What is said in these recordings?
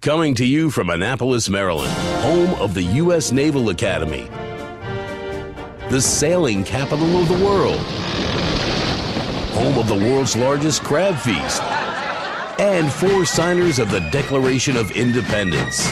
Coming to you from Annapolis, Maryland, home of the U.S. Naval Academy, the sailing capital of the world, home of the world's largest crab feast, and 4 signers of the Declaration of Independence.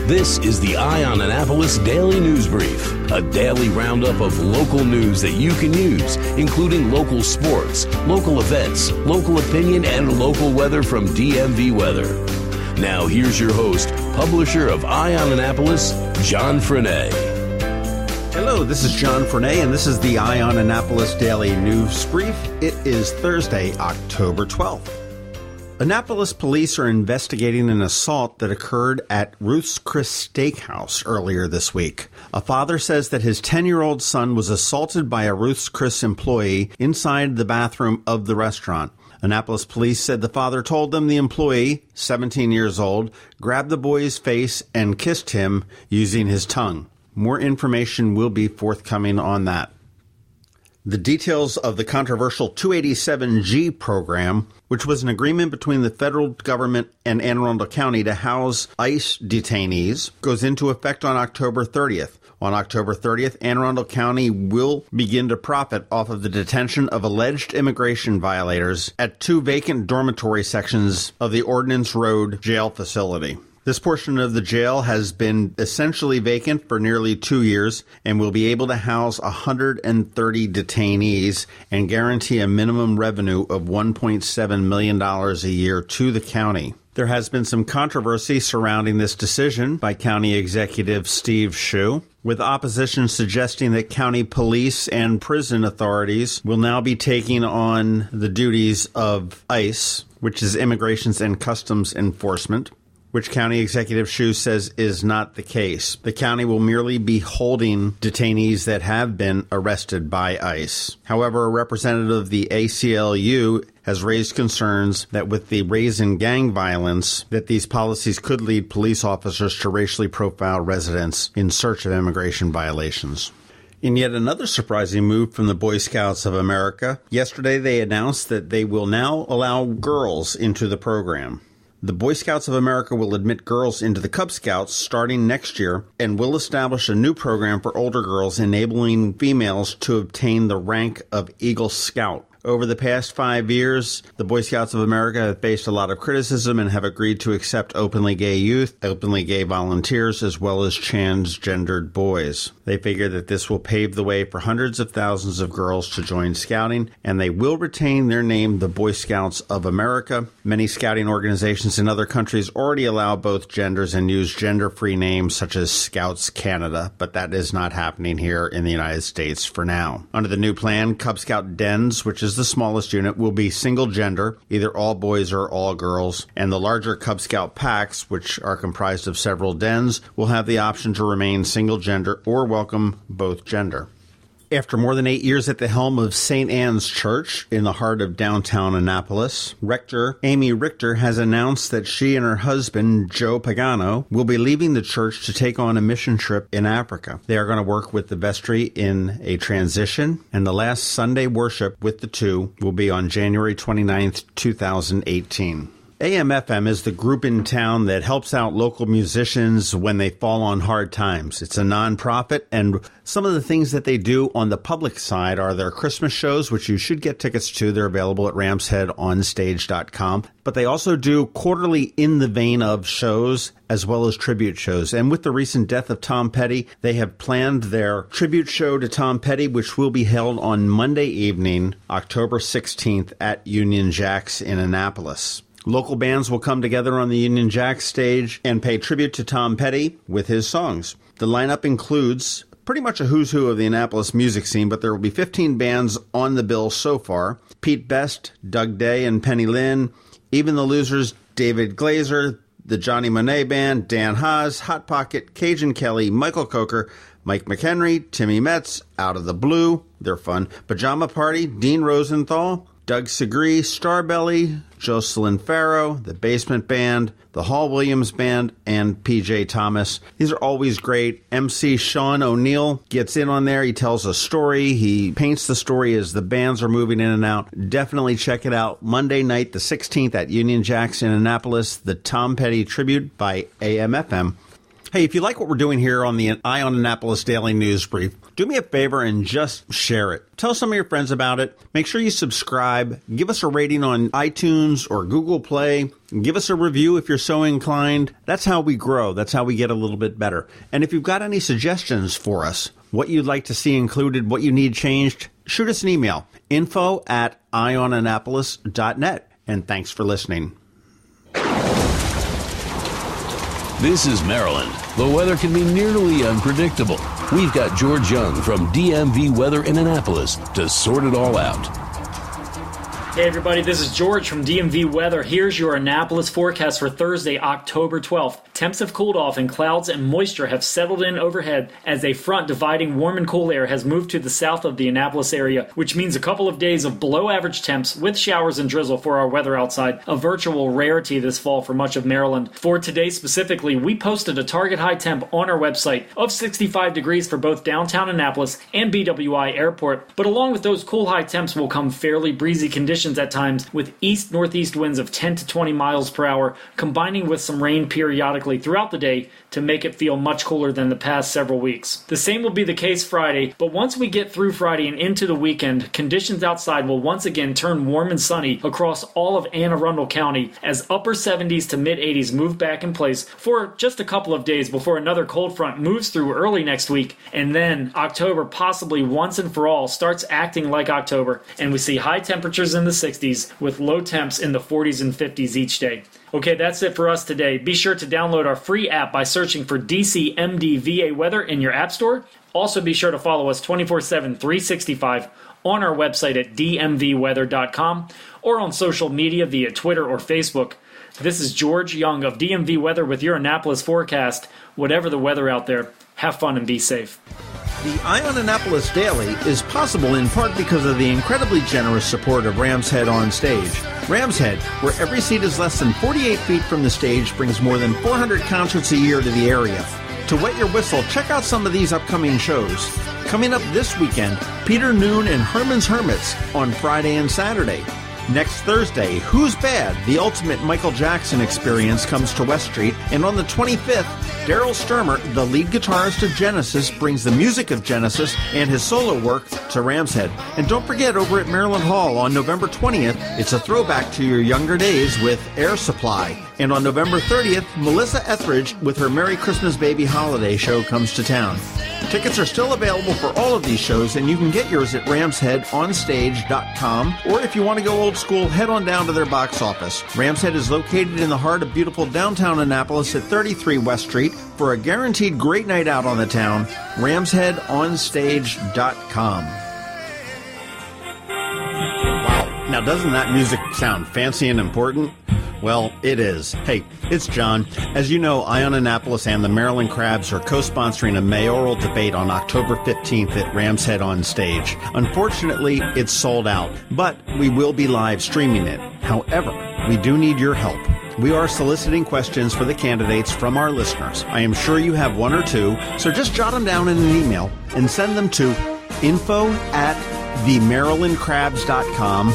This is the On Annapolis Daily News Brief, a daily roundup of local news that you can use, including local sports, local events, local opinion, and local weather from DMV Weather. Now here's your host, publisher of On Annapolis, John Frenaye. Hello, this is John Frenaye, and this is the On Annapolis Daily News Brief. It is Thursday, October 12th. Annapolis police are investigating an assault that occurred at Ruth's Chris Steakhouse earlier this week. A father says that his 10-year-old son was assaulted by a Ruth's Chris employee inside the bathroom of the restaurant. Annapolis police said the father told them the employee, 17 years old, grabbed the boy's face and kissed him using his tongue. More information will be forthcoming on that. The details of the controversial 287G program, which was an agreement between the federal government and Anne Arundel County to house ICE detainees, goes into effect on October 30th. On October 30th, Anne Arundel County will begin to profit off of the detention of alleged immigration violators at 2 vacant dormitory sections of the Ordnance Road jail facility. This portion of the jail has been essentially vacant for nearly 2 years and will be able to house 130 detainees and guarantee a minimum revenue of $1.7 million a year to the county. There has been some controversy surrounding this decision by County Executive Steve Shue, with opposition suggesting that county police and prison authorities will now be taking on the duties of ICE, which is Immigrations and Customs Enforcement, which County Executive Shue says is not the case. The county will merely be holding detainees that have been arrested by ICE. However, a representative of the ACLU has raised concerns that with the rise in gang violence, that these policies could lead police officers to racially profile residents in search of immigration violations. In yet another surprising move from the Boy Scouts of America, yesterday they announced that they will now allow girls into the program. The Boy Scouts of America will admit girls into the Cub Scouts starting next year and will establish a new program for older girls enabling females to obtain the rank of Eagle Scout. Over the past 5 years, the Boy Scouts of America have faced a lot of criticism and have agreed to accept openly gay youth, openly gay volunteers, as well as transgendered boys. They figure that this will pave the way for hundreds of thousands of girls to join Scouting, and they will retain their name, the Boy Scouts of America. Many Scouting organizations in other countries already allow both genders and use gender-free names such as Scouts Canada, but that is not happening here in the United States for now. Under the new plan, Cub Scout Dens, which is the smallest unit, will be single gender, either all boys or all girls, and the larger Cub Scout packs, which are comprised of several dens, will have the option to remain single gender or welcome both gender. After more than 8 years at the helm of St. Anne's Church in the heart of downtown Annapolis, Rector Amy Richter has announced that she and her husband, Joe Pagano, will be leaving the church to take on a mission trip in Africa. They are going to work with the vestry in a transition, and the last Sunday worship with the two will be on January 29th, 2018. AM/FM is the group in town that helps out local musicians when they fall on hard times. It's a nonprofit, and some of the things that they do on the public side are their Christmas shows, which you should get tickets to. They're available at ramsheadonstage.com. But they also do quarterly in the vein of shows as well as tribute shows. And with the recent death of Tom Petty, they have planned their tribute show to Tom Petty, which will be held on Monday evening, October 16th at Union Jack's in Annapolis. Local bands will come together on the Union Jack stage and pay tribute to Tom Petty with his songs. The lineup includes pretty much a who's who of the Annapolis music scene, but there will be 15 bands on the bill so far. Pete Best, Doug Day and Penny Lynn, Even the Losers, David Glazer, the Johnny Monet Band, Dan Haas, Hot Pocket, Cajun Kelly, Michael Coker, Mike McHenry, Timmy Metz, Out of the Blue, they're fun, Pajama Party, Dean Rosenthal, Doug Segree, Starbelly, Jocelyn Farrow, the Basement Band, the Hall Williams Band, and PJ Thomas. These are always great. MC Sean O'Neill gets in on there. He tells a story. He paints the story as the bands are moving in and out. Definitely check it out. Monday night, the 16th at Union Jacks in Annapolis, the Tom Petty Tribute by AM/FM. Hey, if you like what we're doing here on the Eye on Annapolis Daily News Brief, do me a favor and just share it. Tell some of your friends about it. Make sure you subscribe. Give us a rating on iTunes or Google Play. Give us a review if you're so inclined. That's how we grow. That's how we get a little bit better. And if you've got any suggestions for us, what you'd like to see included, what you need changed, shoot us an email, info@eyeonannapolis.net. And thanks for listening. This is Maryland. The weather can be nearly unpredictable. We've got George Young from DMV Weather in Annapolis to sort it all out. Hey everybody, this is George from DMV Weather. Here's your Annapolis forecast for Thursday, October 12th. Temps have cooled off and clouds and moisture have settled in overhead as a front dividing warm and cool air has moved to the south of the Annapolis area, which means a couple of days of below average temps with showers and drizzle for our weather outside, a virtual rarity this fall for much of Maryland. For today specifically, we posted a target high temp on our website of 65 degrees for both downtown Annapolis and BWI Airport, but along with those cool high temps will come fairly breezy conditions at times with east-northeast winds of 10 to 20 miles per hour, combining with some rain periodically throughout the day to make it feel much cooler than the past several weeks. The same will be the case Friday, but once we get through Friday and into the weekend, conditions outside will once again turn warm and sunny across all of Anne Arundel County as upper 70s to mid-80s move back in place for just a couple of days before another cold front moves through early next week, and then October possibly once and for all starts acting like October, and we see high temperatures in the 60s with low temps in the 40s and 50s each day. Okay, that's it for us today. Be sure to download our free app by searching for DCMDVA Weather in your app store. Also be sure to follow us 24/7, 365 on our website at dmvweather.com or on social media via Twitter or Facebook. This is George Young of DMV Weather with your Annapolis forecast. Whatever the weather out there, have fun and be safe. The Eye on Annapolis Daily is possible in part because of the incredibly generous support of Ram's Head On Stage. Ram's Head, where every seat is less than 48 feet from the stage, brings more than 400 concerts a year to the area. To wet your whistle, check out some of these upcoming shows. Coming up this weekend, Peter Noon and Herman's Hermits on Friday and Saturday. Next Thursday, Who's Bad? The ultimate Michael Jackson experience comes to West Street. And on the 25th, Daryl Sturmer, the lead guitarist of Genesis, brings the music of Genesis and his solo work to Ram's Head. And don't forget, over at Maryland Hall on November 20th, it's a throwback to your younger days with Air Supply. And on November 30th, Melissa Etheridge with her Merry Christmas Baby holiday show comes to town. Tickets are still available for all of these shows, and you can get yours at ramsheadonstage.com. Or if you want to go old school, head on down to their box office. Ram's Head is located in the heart of beautiful downtown Annapolis at 33 West Street. For a guaranteed great night out on the town, ramsheadonstage.com. Wow. Now, doesn't that music sound fancy and important? Well, it is. Hey, it's John. As you know, Eye on Annapolis and the Maryland Crabs are co-sponsoring a mayoral debate on October 15th at Ram's Head On Stage. Unfortunately, it's sold out, but we will be live streaming it. However, we do need your help. We are soliciting questions for the candidates from our listeners. I am sure you have one or two, so just jot them down in an email and send them to info@themarylandcrabs.com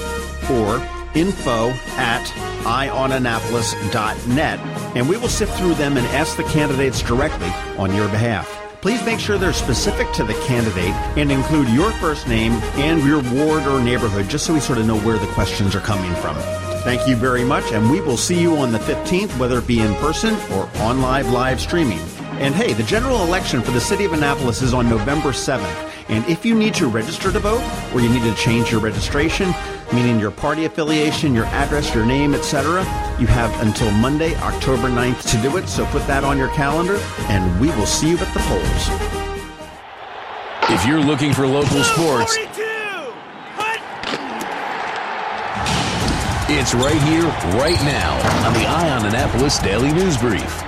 or info@eyeonannapolis.net, and we will sift through them and ask the candidates directly on your behalf. Please make sure they're specific to the candidate and include your first name and your ward or neighborhood, just so we sort of know where the questions are coming from. Thank you very much, and we will see you on the 15th, whether it be in person or on live streaming. And hey, the general election for the city of Annapolis is on November 7th. And if you need to register to vote, or you need to change your registration, meaning your party affiliation, your address, your name, etc., you have until Monday, October 9th to do it. So put that on your calendar, and we will see you at the polls. If you're looking for local sports, it's right here, right now on the Eye on Annapolis Daily News Brief.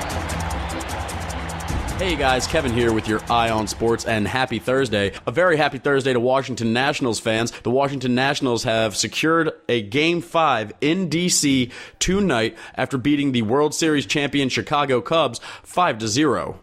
Hey guys, Kevin here with your Eye on Sports, and happy Thursday. A very happy Thursday to Washington Nationals fans. The Washington Nationals have secured a Game 5 in D.C. tonight after beating the World Series champion Chicago Cubs 5-0.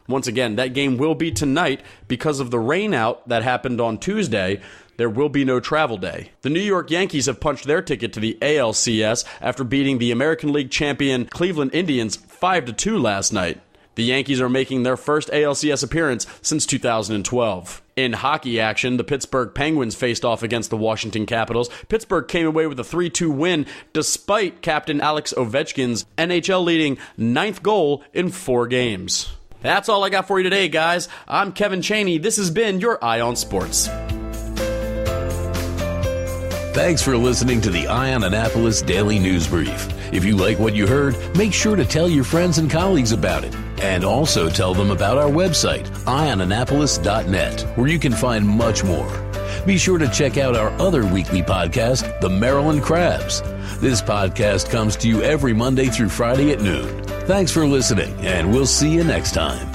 Once again, that game will be tonight because of the rainout that happened on Tuesday. There will be no travel day. The New York Yankees have punched their ticket to the ALCS after beating the American League champion Cleveland Indians 5-2 last night. The Yankees are making their first ALCS appearance since 2012. In hockey action, the Pittsburgh Penguins faced off against the Washington Capitals. Pittsburgh came away with a 3-2 win despite Captain Alex Ovechkin's NHL-leading 9th goal in 4 games. That's all I got for you today, guys. I'm Kevin Chaney. This has been your Eye on Sports. Thanks for listening to the Eye on Annapolis Daily News Brief. If you like what you heard, make sure to tell your friends and colleagues about it. And also tell them about our website, eyeonannapolis.net, where you can find much more. Be sure to check out our other weekly podcast, The Maryland Crabs. This podcast comes to you every Monday through Friday at noon. Thanks for listening, and we'll see you next time.